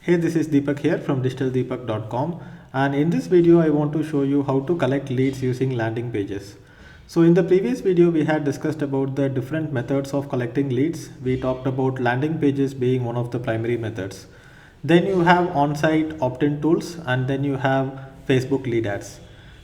Hey, this is Deepak here from digitaldeepak.com, and in this video I want to show you how to collect leads using landing pages. So in the previous video we had discussed about the different methods of collecting leads. We talked about landing pages being one of the primary methods. Then you have on-site opt-in tools, and then you have Facebook lead ads.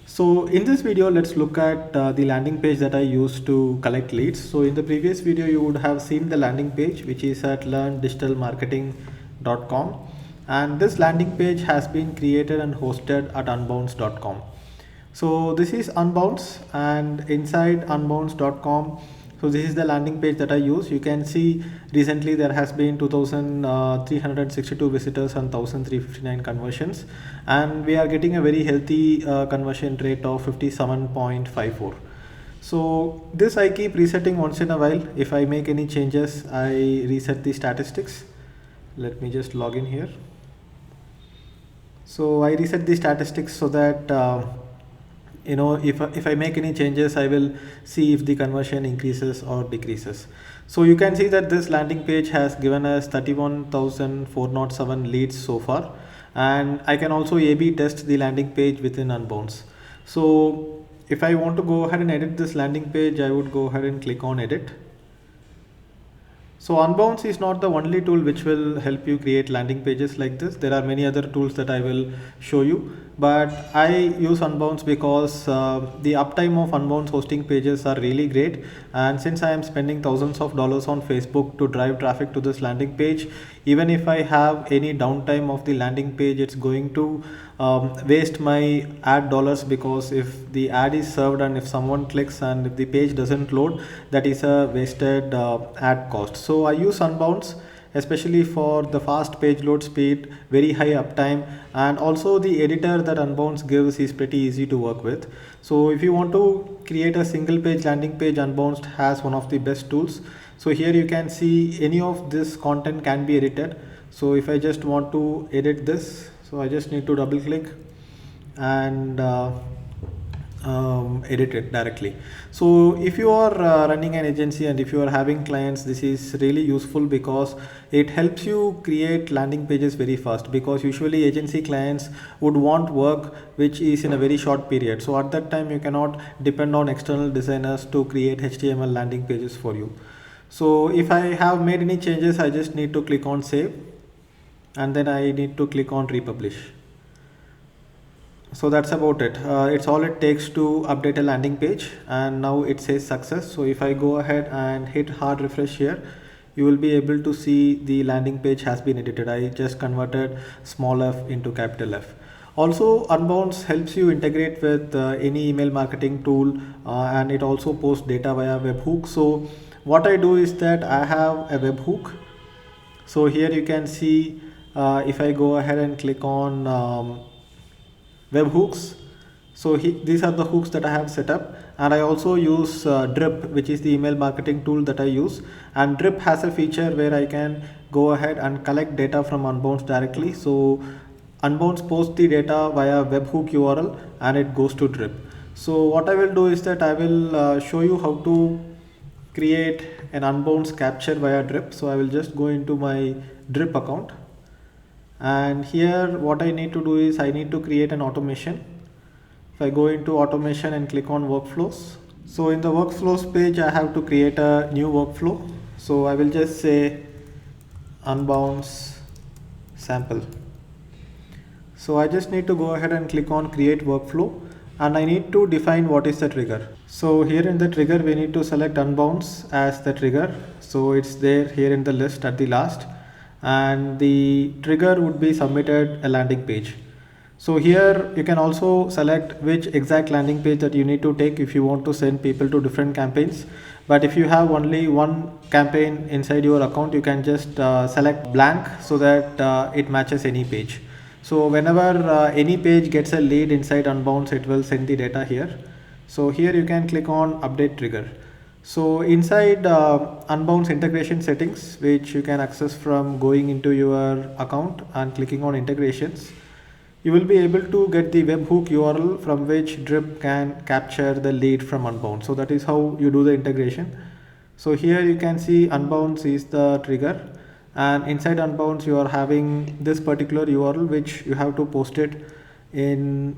So in this video, let's look at the landing page that I used to collect leads. So in the previous video, you would have seen the landing page, which is at learndigitalmarketing.com. And this landing page has been created and hosted at unbounce.com. So this is Unbounce, and inside unbounce.com, so this is the landing page that I use. You can see recently there has been 2,362 visitors and 1,359 conversions, and we are getting a very healthy conversion rate of 57.54. So this I keep resetting once in a while. If I make any changes, I reset the statistics. Let me just log in here. So I reset the statistics so that if I make any changes, I will see if the conversion increases or decreases. So you can see that this landing page has given us 31,407 leads so far, and I can also A/B test the landing page within Unbounce. So if I want to go ahead and edit this landing page, I would go ahead and click on edit. So Unbounce is not the only tool which will help you create landing pages like this. There are many other tools that I will show you, but I use Unbounce because the uptime of Unbounce hosting pages are really great. And since I am spending thousands of dollars on Facebook to drive traffic to this landing page, even if I have any downtime of the landing page, it's going to waste my ad dollars, because if the ad is served and if someone clicks and if the page doesn't load, that is a wasted ad cost. So I use Unbounce especially for the fast page load speed, very high uptime, and also the editor that Unbounce gives is pretty easy to work with. So if you want to create a single page landing page, Unbounce has one of the best tools. So here you can see any of this content can be edited. So if I just want to edit this, so I just need to double click and edit it directly. So if you are running an agency and if you are having clients, this is really useful because it helps you create landing pages very fast, because usually agency clients would want work which is in a very short period. So at that time you cannot depend on external designers to create HTML landing pages for you. So if I have made any changes, I just need to click on save, and then I need to click on republish. So that's about it. It's all it takes to update a landing page, and now it says success. So if I go ahead and hit hard refresh here, you will be able to see the landing page has been edited. I just converted small f into capital F. Also, Unbounce helps you integrate with any email marketing tool, and it also posts data via webhook. So what I do is that I have a webhook. So here you can see if I go ahead and click on webhooks, so these are the hooks that I have set up, and I also use Drip, which is the email marketing tool that I use. And Drip has a feature where I can go ahead and collect data from Unbounce directly. So Unbounce posts the data via webhook URL and it goes to Drip. So what I will do is that I will show you how to create an Unbounce capture via Drip. So I will just go into my Drip account, and here what I need to do is I need to create an automation. If I go into automation and click on workflows, so in the workflows page I have to create a new workflow. So I will just say Unbounce sample. So I just need to go ahead and click on create workflow, and I need to define what is the trigger. So here in the trigger we need to select Unbounce as the trigger. So it's there here in the list at the last, and the trigger would be submitted a landing page. So here you can also select which exact landing page that you need to take if you want to send people to different campaigns. But if you have only one campaign inside your account, you can just select blank so that it matches any page. So whenever any page gets a lead inside Unbounce, it will send the data here. So here you can click on update trigger. So inside Unbounce integration settings, which you can access from going into your account and clicking on integrations, you will be able to get the webhook URL from which Drip can capture the lead from Unbounce. So that is how you do the integration. So here you can see Unbounce is the trigger, and inside Unbounce you are having this particular URL which you have to post it in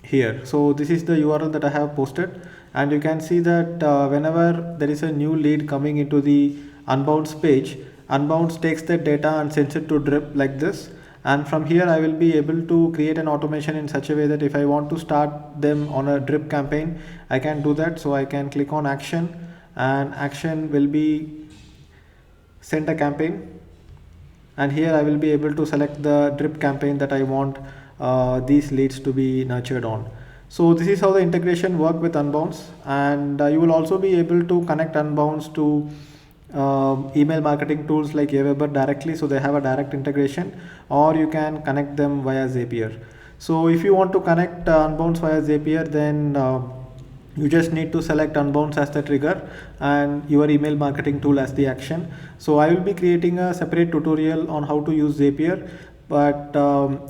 here. So this is the URL that I have posted, and you can see that whenever there is a new lead coming into the Unbounce page, Unbounce takes the data and sends it to Drip like this, and from here I will be able to create an automation in such a way that if I want to start them on a Drip campaign, I can do that. So I can click on action, and action will be send a campaign, and here I will be able to select the Drip campaign that I want these leads to be nurtured on. So this is how the integration work with Unbounce, and you will also be able to connect Unbounce to email marketing tools like Aweber directly, so they have a direct integration, or you can connect them via Zapier. So if you want to connect Unbounce via Zapier, then you just need to select Unbounce as the trigger and your email marketing tool as the action. So I will be creating a separate tutorial on how to use Zapier, but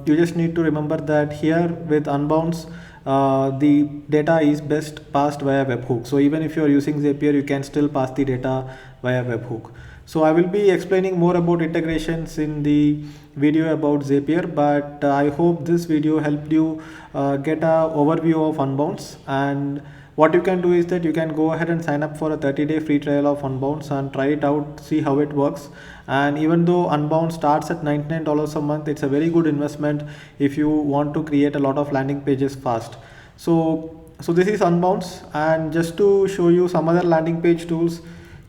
you just need to remember that here with Unbounce the data is best passed via webhook. So even if you are using Zapier, you can still pass the data via webhook. So I will be explaining more about integrations in the video about Zapier, but I hope this video helped you get an overview of Unbounce. And what you can do is that you can go ahead and sign up for a 30-day free trial of Unbounce and try it out, see how it works. And even though Unbounce starts at $99 a month, it's a very good investment if you want to create a lot of landing pages fast. So this is Unbounce, and just to show you some other landing page tools,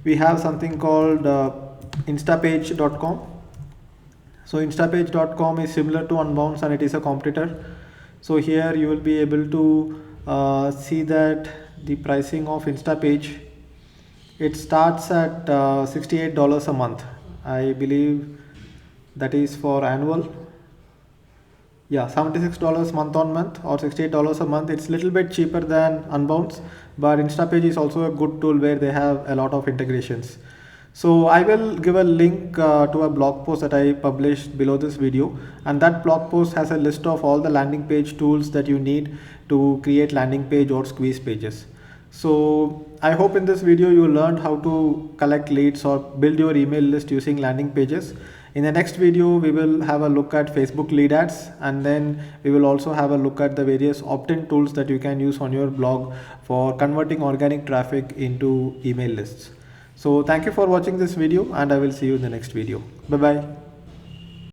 we have something called instapage.com. So instapage.com is similar to Unbounce and it is a competitor. So here you will be able to see that the pricing of Instapage, it starts at $68 a month. I believe that is for annual. Yeah, $76 month on month or $68 a month. It's a little bit cheaper than Unbounce, but Instapage is also a good tool where they have a lot of integrations. So I will give a link to a blog post that I published below this video, and that blog post has a list of all the landing page tools that you need to create landing page or squeeze pages. So I hope in this video you learned how to collect leads or build your email list using landing pages. In the next video, we will have a look at Facebook lead ads, and then we will also have a look at the various opt-in tools that you can use on your blog for converting organic traffic into email lists. So thank you for watching this video, and I will see you in the next video. Bye bye.